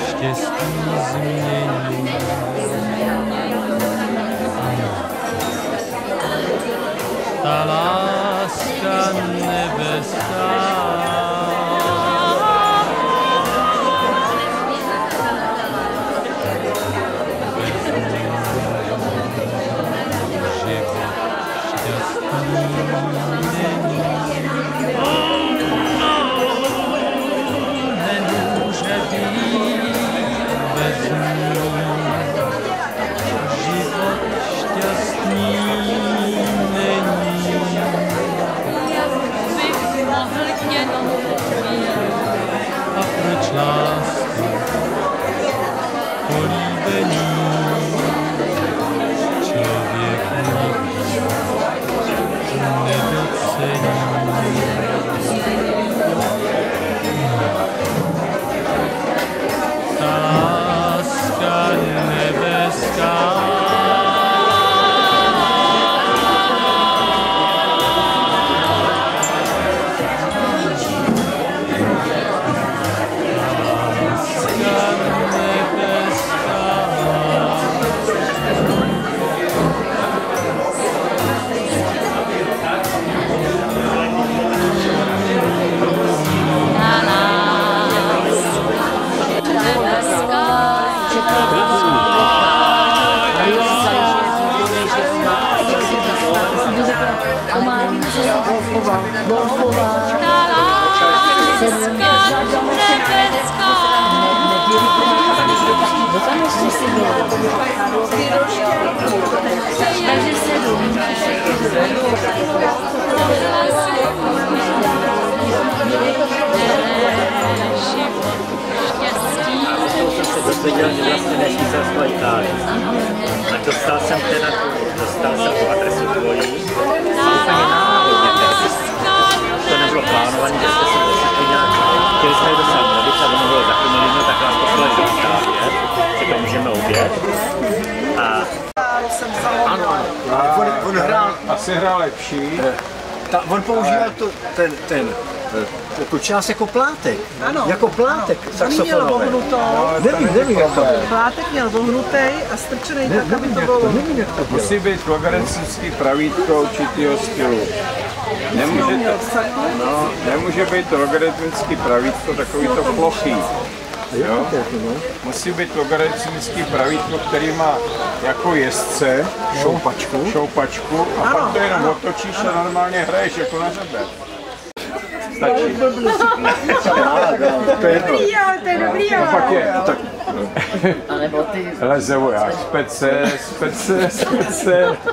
štěstí změní. Ta láska nebeská láska, políbení, člověk nikdy nedocení. Ta láska nebeská dozvěděl, že vlastně nesmysl svoji Itálii. A dostal jsem tu adresu tvojí. A úplně náhodně to nebylo plánované, že jste se dostali nějak. Chtěli jsme jít do Sandrovic a ono bylo za chvíli, tak nás poslali do Itálie, že to můžeme obět. Ano, on hrál. Asi hrál lepší. On používal tu část jako plátek. Ano. Jako plátek saxofonové. Nevím, jak to bylo. Plátek měl vohnutej a strčenej tak, aby to bylo. Musí být logaritmický pravítko určitého stylu. Nemůže být logaritmický pravítko takový to plochý. Jo? Musí být logaritmický pravítko, který má jako jezdce šoupačku a pak to jenom otočíš a normálně hraješ jako na řebe. Stačí. To je jedno. To je dobrý, jo. Pak je, tak. Leze voják spece,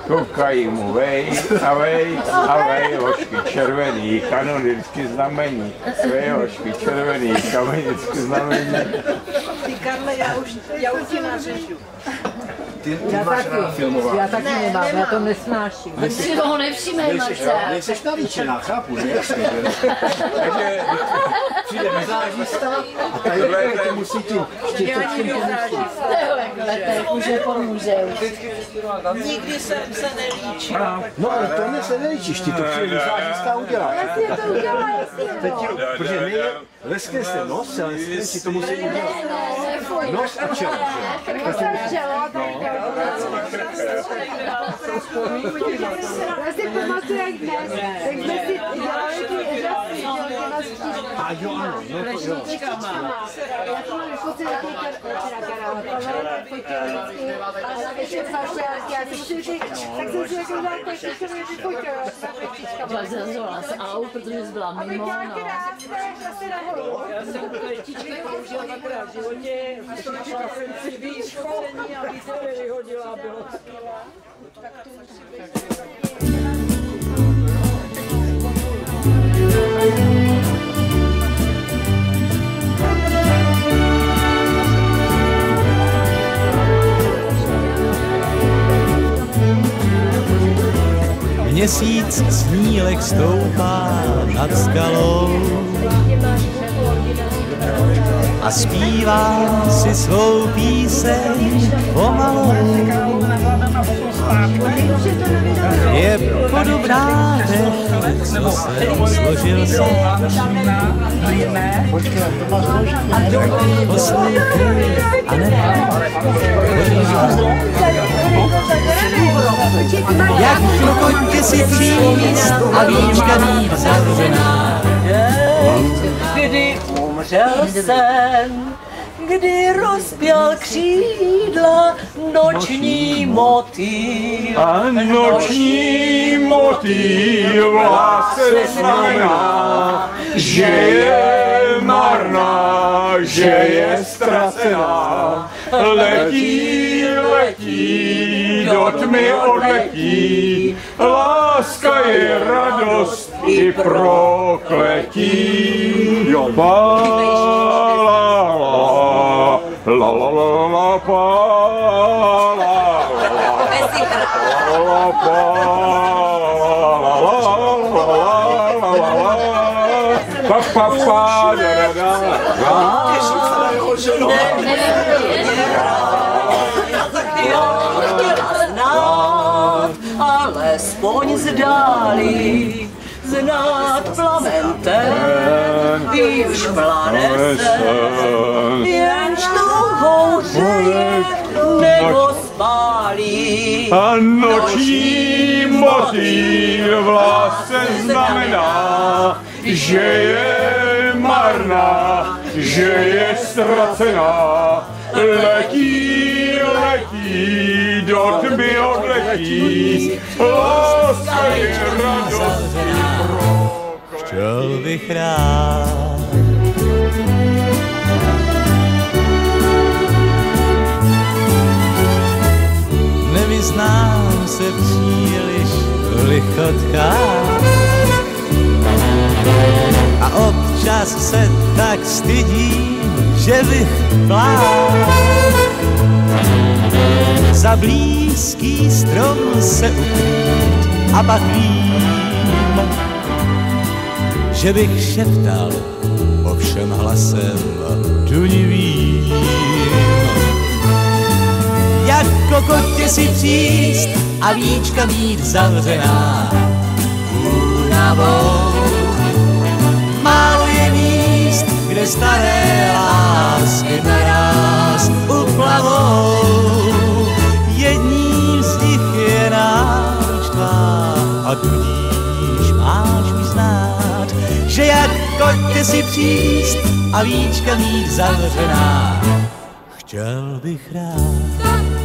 koukají mu vej, hošky červený, kanonýrský znamení, hošky červený, kanonýrský znamení. Ty Karle, já už ti nařežu. Ty máš rád filmovat. Já taky nemám, já to nesnáším. Ty si toho nevšímej, Marcel. Nejseš navýčená, chápu, že? Jasně, že? Takže přijde mezážista a tadyhle musí tím štětečkem pomůžit. To už nepomůže. Nikdy jsem se nelíčil. No ale to mě se nelíčíš, ty to přijde mezážista udělá. Jasně to udělá, jasně. Protože nejde, leskne se nos, ale leskne si to musí udělat. Nos a čelo, že? Já si pamatuju, jak dnes, jak jsme si dělali ty žasy, a jo, ano, no to jo. já to mám pocit, jaký tak jsem si jako dala tak, že jsem je vyfotila. Byla zrazovala z aut, protože jsi byla mimo, no. Já jsem kletičky použila dvakrát v životě, našla jsem si výškolení a víc se vyhodila, bylo skvělá. Tak to musí být. Měsíc snílek stoupá nad skalou a zpívá si svou píseň pomalu. Je podobná dech, co se složil se. Poslouchej a jak krokoťte si příst a víčka mít zavřená. Kdy umřel sen, kdy rozpěl křídla noční motýl. A noční motýl v lásce znamená, že je marná, že je ztracená. Letí, letí, do tmy odletí, láska je radost i prokletí. Pa, la, la, la, la, la, la, pa, la, la, pa, pa, pa, pa, da, da, da. Alespoň zdáli znát plamen ten, když plane se, jenž touhou hřeje nebo spálí. A noční motýl v lásce znamená, že je marná, že je ztracená. Letí, letí, do tmy odletí, láska je radost. Chtěl bych rád nevyznám se příliš v lichotkách a občas se tak stydím, že bych plál za blízký strom se ukrýt a pak vím, že bych šeptal ovšem hlasem tunivým. Jako kotě si příst a víčka mít zavřená únavou. Málo je míst, kde staré lásky naráz uplavou. Jedním z nich je náš tvá a tudíž máš už znát, že jak kotě si příst a víčka mít zavřená. Chtěl bych rád